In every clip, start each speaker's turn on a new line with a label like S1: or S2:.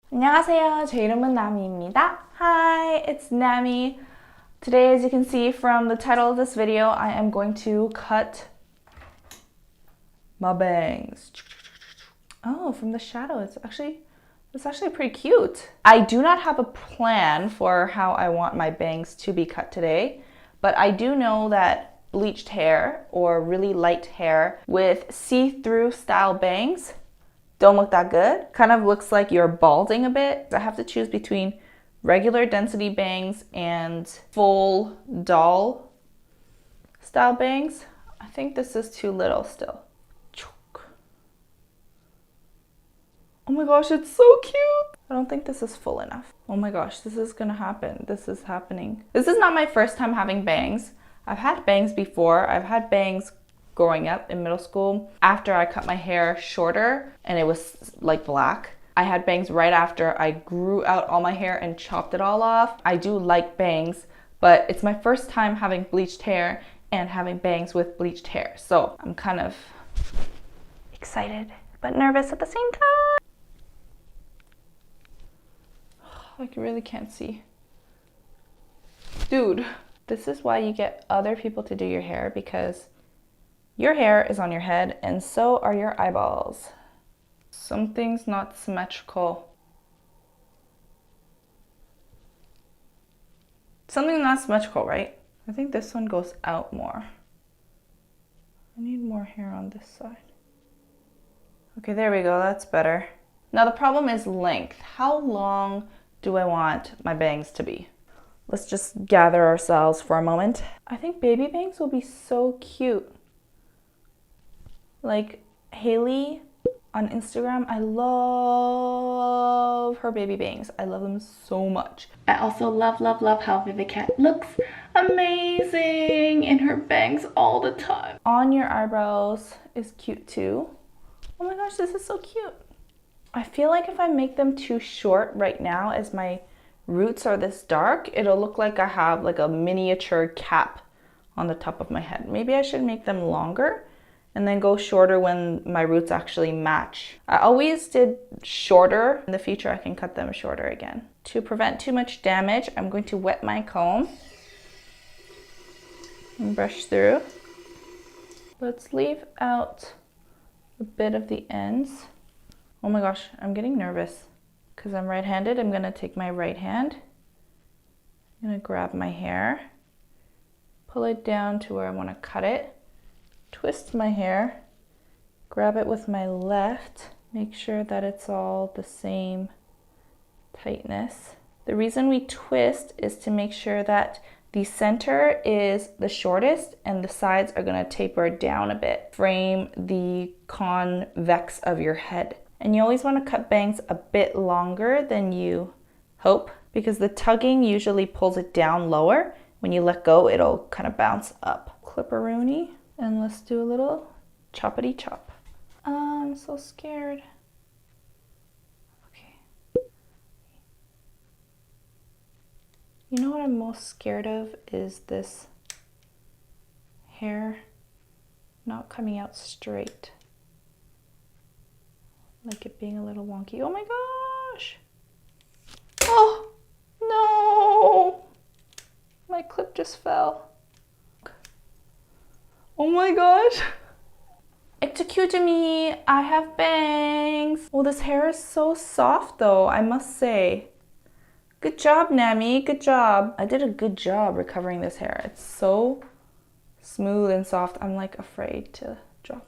S1: 안녕하세요. 제 이름은 나미입니다. Hi, it's Nami. Today, as you can see from the title of this video, I am going to cut my bangs. Oh, from the shadow, it's actually pretty cute. I do not have a plan for how I want my bangs to be cut today, but I do know that bleached hair or really light hair with see-through style bangs don't look that good. Kind of looks like you're balding a bit. I have to choose between regular density bangs and full doll style bangs. I think this is too little still. Oh my gosh, it's so cute. I don't think this is full enough. Oh my gosh, this is gonna happen. This is happening. This is not my first time having bangs. I've had bangs before. I've had bangs growing up in middle school after I cut my hair shorter and it was like black. I had bangs right after I grew out all my hair and chopped it all off. I do like bangs, but it's my first time having bleached hair and having bangs with bleached hair. So I'm kind of excited but nervous at the same time. I really can't see. Dude, this is why you get other people to do your hair, because your hair is on your head and so are your eyeballs. Something's not symmetrical. Something's not symmetrical, right? I think this one goes out more. I need more hair on this side. Okay, there we go, that's better. Now the problem is length. How long do I want my bangs to be? Let's just gather ourselves for a moment. I think baby bangs will be so cute. Like Haley on Instagram, I love her baby bangs. I love them so much. I also love how Vivica Cat looks amazing in her bangs all the time. On your eyebrows is cute too. Oh my gosh, this is so cute. I feel like if I make them too short right now, as my roots are this dark, it'll look like I have like a miniature cap on the top of my head. Maybe I should make them longer and then go shorter when my roots actually match. I always did shorter. In the future, I can cut them shorter again. To prevent too much damage, I'm going to wet my comb and brush through. Let's leave out a bit of the ends. Oh my gosh, I'm getting nervous because I'm right-handed. I'm gonna take my right hand. I'm gonna grab my hair, pull it down to where I wanna cut it, twist my hair, grab it with my left, make sure that it's all the same tightness. The reason we twist is to make sure that the center is the shortest and the sides are gonna taper down a bit. Frame the convex of your head. And you always wanna cut bangs a bit longer than you hope, because the tugging usually pulls it down lower. When you let go, it'll kind of bounce up. Clipperoonie. And let's do a little choppity chop. I'm so scared. Okay. You know what I'm most scared of is this hair not coming out straight. Like it being a little wonky. Oh my gosh! Oh no! My clip just fell. Oh my gosh! Excuse me, I have bangs. Oh, this hair is so soft though, I must say. Good job, Nami, good job. I did a good job recovering this hair. It's so smooth and soft. I'm like afraid to drop.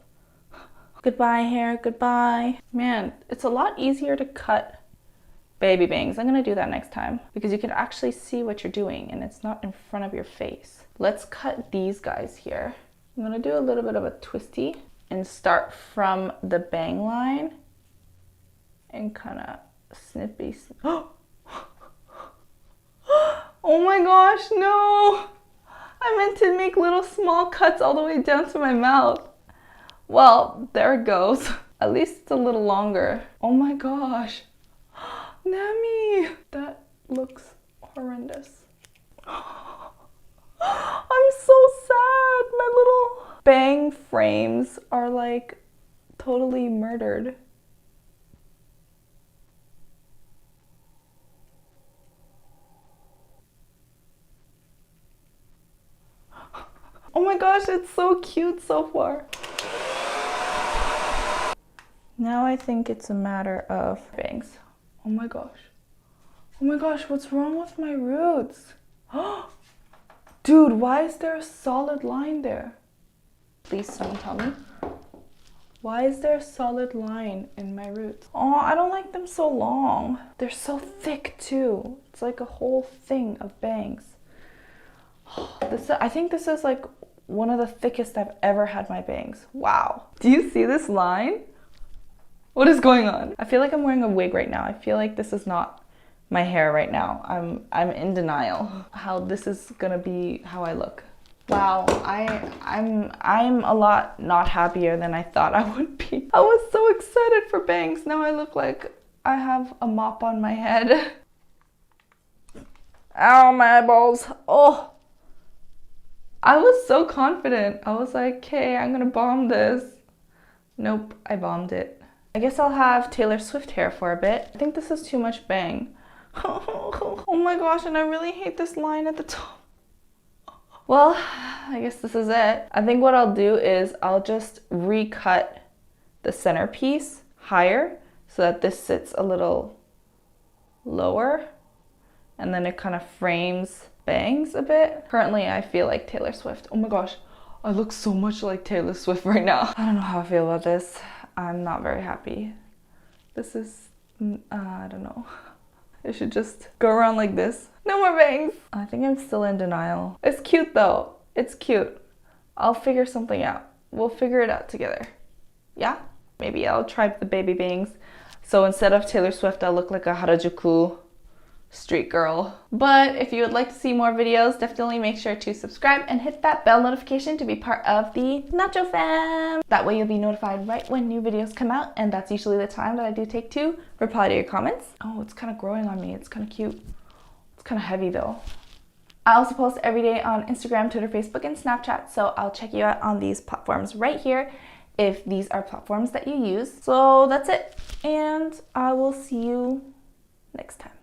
S1: Goodbye hair, goodbye. Man, it's a lot easier to cut baby bangs. I'm gonna do that next time because you can actually see what you're doing and it's not in front of your face. Let's cut these guys here. I'm gonna do a little bit of a twisty and start from the bang line and kind of snippy. Oh my gosh, no! I meant to make little small cuts all the way down to my mouth. Well, there it goes. At least it's a little longer. Oh my gosh. Nami! That looks horrendous. I'm so sad. My little bang frames are like totally murdered. Oh my gosh, it's so cute so far. Now I think it's a matter of bangs. Oh my gosh. Oh my gosh, what's wrong with my roots? Dude, why is there a solid line there? Please someone tell me. Why is there a solid line in my roots? Oh, I don't like them so long. They're so thick too. It's like a whole thing of bangs. I think this is like one of the thickest I've ever had my bangs. Wow. Do you see this line? What is going on? I feel like I'm wearing a wig right now. I feel like this is not my hair right now. I'm in denial how this is gonna be how I look. Wow, I'm a lot not happier than I thought I would be. I was so excited for bangs. Now I look like I have a mop on my head. Ow, my eyeballs. Oh. I was so confident. I was like, okay, I'm gonna bomb this. Nope, I bombed it. I guess I'll have Taylor Swift hair for a bit. I think this is too much bang. Oh my gosh, and I really hate this line at the top. Well, I guess this is it. I think what I'll do is I'll just recut the centerpiece higher so that this sits a little lower and then it kind of frames bangs a bit. Currently, I feel like Taylor Swift. Oh my gosh, I look so much like Taylor Swift right now. I don't know how I feel about this. I'm not very happy. This is, I don't know. I should just go around like this. No more bangs. I think I'm still in denial. It's cute though. It's cute. I'll figure something out. We'll figure it out together. Yeah? Maybe I'll try the baby bangs. So instead of Taylor Swift, I'll look like a Harajuku street girl. But if you would like to see more videos, definitely make sure to subscribe and hit that bell notification to be part of the NachoFam. That way you'll be notified right when new videos come out, and that's usually the time that I do take to reply to your comments. Oh, it's kind of growing on me. It's kind of cute. It's kind of heavy though. I also post every day on Instagram, Twitter, Facebook, and Snapchat, so I'll check you out on these platforms right here if these are platforms that you use. So that's it, and I will see you next time.